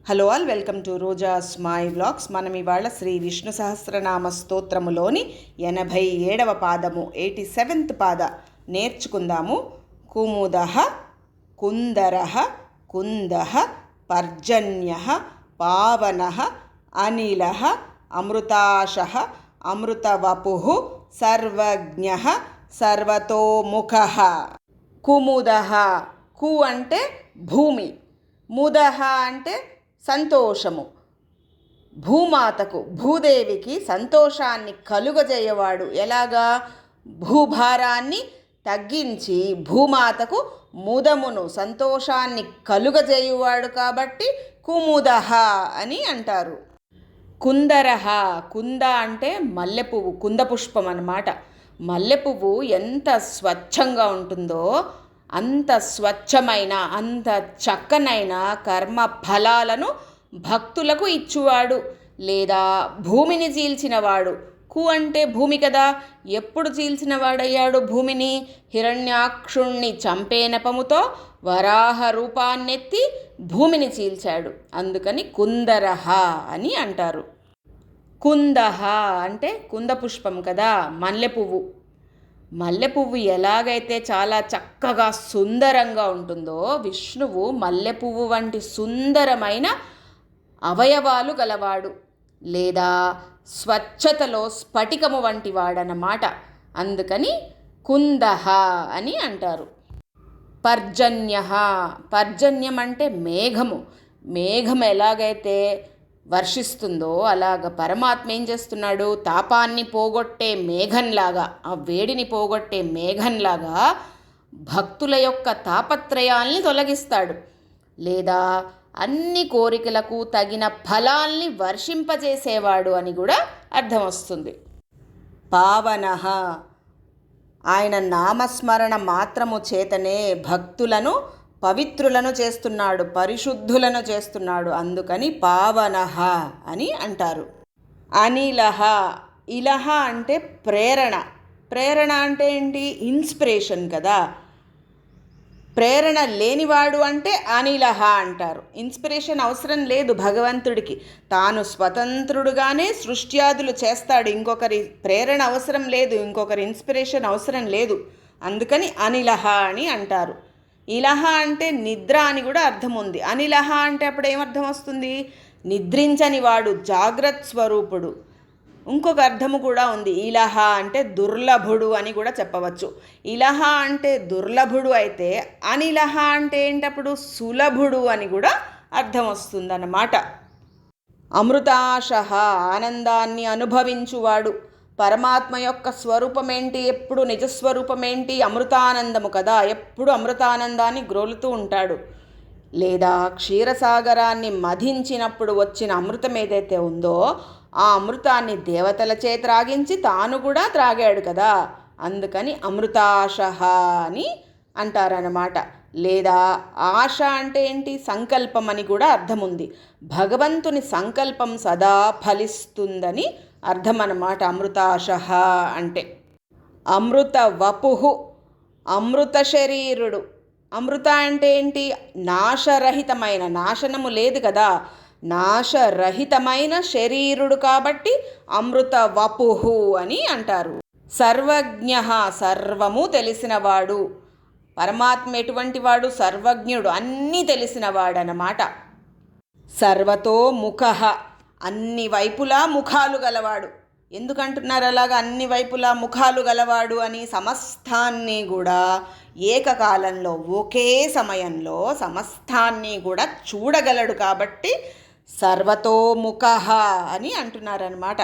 Hello all, welcome to Roja smile vlogs. మనం ఇవాళ శ్రీ విష్ణు సహస్రనామ స్తోత్రములోని 87వ పాదము 87th పాద నేర్చుకుందాము. కుముదః కుందరః కుందః పర్జన్యః పావనః అనిలః అమృతాశః అమృతవపుః సర్వజ్ఞః సర్వతోముఖః. కుముదః, కు అంటే భూమి, ముదః అంటే సంతోషము. భూమాతకు, భూదేవికి సంతోషాన్ని కలుగజేయవాడు. ఎలాగా? భూభారాన్ని తగ్గించి భూమాతకు ముదమును, సంతోషాన్ని కలుగజేయువాడు కాబట్టి కుముదః అని అంటారు. కుందరః, కుంద అంటే మల్లెపువ్వు, కుందపుష్పం అన్నమాట. మల్లెపువ్వు ఎంత స్వచ్ఛంగా ఉంటుందో అంత స్వచ్ఛమైన, అంత చక్కనైన కర్మ ఫలాలను భక్తులకు ఇచ్చువాడు, లేదా భూమిని చీల్చినవాడు. కు అంటే భూమి కదా. ఎప్పుడు చీల్చినవాడయ్యాడు భూమిని? హిరణ్యాక్షుణ్ణి చంపే నెపముతో వరాహ రూపాన్నెత్తి భూమిని చీల్చాడు. అందుకని కుందరః అని అంటారు. కుందః అంటే కుందపుష్పం కదా, మల్లెపువ్వు. మల్లెపువ్వు ఎలాగైతే చాలా చక్కగా సుందరంగా ఉంటుందో, విష్ణువు మల్లెపువ్వు వంటి సుందరమైన అవయవాలు గలవాడు, లేదా స్వచ్ఛతలో స్ఫటికము వంటి వాడన్నమాట. అందుకని కుందః అని అంటారు. పర్జన్యః, పర్జన్యం అంటే మేఘము. మేఘం ఎలాగైతే వర్షిస్తుందో అలాగ పరమాత్మ ఏం చేస్తున్నాడు? తాపాన్ని పోగొట్టే మేఘంలాగా, ఆ వేడిని పోగొట్టే మేఘంలాగా భక్తుల యొక్క తాపత్రయాల్ని తొలగిస్తాడు, లేదా అన్ని కోరికలకు తగిన ఫలాల్ని వర్షింపజేసేవాడు అని కూడా అర్థం వస్తుంది. పావనః, ఆయన నామస్మరణ మాత్రము చేతనే భక్తులను పవిత్రులను చేస్తున్నాడు, పరిశుద్ధులను చేస్తున్నాడు. అందుకని పావనః అని అంటారు. అనిలః, ఇలః అంటే ప్రేరణ. ప్రేరణ అంటే ఏంటి? ఇన్స్పిరేషన్ కదా. ప్రేరణ లేనివాడు అంటే అనిలః అంటారు. ఇన్స్పిరేషన్ అవసరం లేదు భగవంతుడికి, తాను స్వతంత్రుడుగానే సృష్ట్యాదులు చేస్తాడు. ఇంకొకరి ప్రేరణ అవసరం లేదు, ఇంకొకరి ఇన్స్పిరేషన్ అవసరం లేదు. అందుకని అనిలః అని అంటారు. ఇలః అంటే నిద్ర అని కూడా అర్థం ఉంది. అనిలః అంటే అప్పుడు ఏమర్థం వస్తుంది? నిద్రించని వాడు, జాగ్రత్త స్వరూపుడు. ఇంకొక అర్థము కూడా ఉంది. ఇలః అంటే దుర్లభుడు అని కూడా చెప్పవచ్చు. ఇలః అంటే దుర్లభుడు అయితే అనిలః అంటే ఏంటప్పుడు? సులభుడు అని కూడా అర్థం వస్తుందన్నమాట. అమృతాశః, ఆనందాన్ని అనుభవించువాడు. పరమాత్మ యొక్క స్వరూపం ఏంటి? ఎప్పుడు నిజస్వరూపం ఏంటి? అమృతానందము కదా. ఎప్పుడు అమృతానందాన్ని గ్రోలుతూ ఉంటాడు. లేదా క్షీరసాగరాన్ని మధించినప్పుడు వచ్చిన అమృతం ఏదైతే ఉందో ఆ అమృతాన్ని దేవతలచే త్రాగించి తాను కూడా త్రాగాడు కదా. అందుకని అమృతాశః అని అంటారన్నమాట. లేదా ఆశ అంటే ఏంటి? సంకల్పం అని కూడా అర్థం ఉంది. భగవంతుని సంకల్పం సదా ఫలిస్తుందని అర్థం అన్నమాట అమృతాశః అంటే. అమృత వపుః, అమృత శరీరుడు. అమృత అంటే ఏంటి? నాశరహితమైన, నాశనము లేదు కదా, నాశరహితమైన శరీరుడు కాబట్టి అమృత వపుః అని అంటారు. సర్వజ్ఞః, సర్వము తెలిసినవాడు. పరమాత్మ ఎటువంటి వాడు? సర్వజ్ఞుడు, అన్నీ తెలిసినవాడనమాట. సర్వతో ముఖః, అన్ని వైపులా ముఖాలు గలవాడు. ఎందుకంటున్నారు అలాగా అన్ని వైపులా ముఖాలు గలవాడు అని? సమస్తాన్ని కూడా ఏకకాలంలో, ఒకే సమయంలో సమస్తాన్ని కూడా చూడగలడు కాబట్టి సర్వతోముఖః అని అంటున్నారనమాట.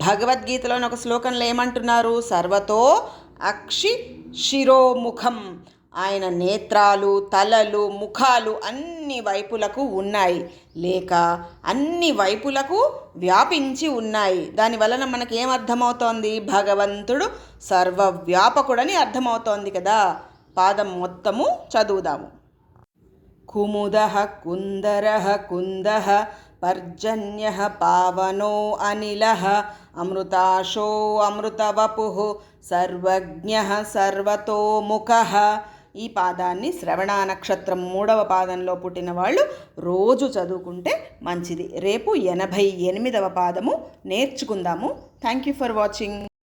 భగవద్గీతలోని ఒక శ్లోకంలో ఏమంటున్నారు? సర్వతో అక్షి శిరోముఖం. ఆయన నేత్రాలు, తలలు, ముఖాలు అన్ని వైపులకు ఉన్నాయి, లేక అన్ని వైపులకు వ్యాపించి ఉన్నాయి. దానివలన మనకి ఏమర్థమవుతోంది? భగవంతుడు సర్వవ్యాపకుడని అర్థమవుతోంది కదా. పాదం మొత్తము చదువుదాము. కుముదః కుందరః కుందః పర్జన్యః పావనో అనిలః అమృతాశో అమృతవపుః సర్వజ్ఞః సర్వతోముఖః ఈ పాదాన్ని శ్రవణ నక్షత్రం 3వ పాదంలో పుట్టిన వాళ్ళు రోజు చదువుకుంటే మంచిది. రేపు 88వ పాదము నేర్చుకుందాము. Thank you for watching.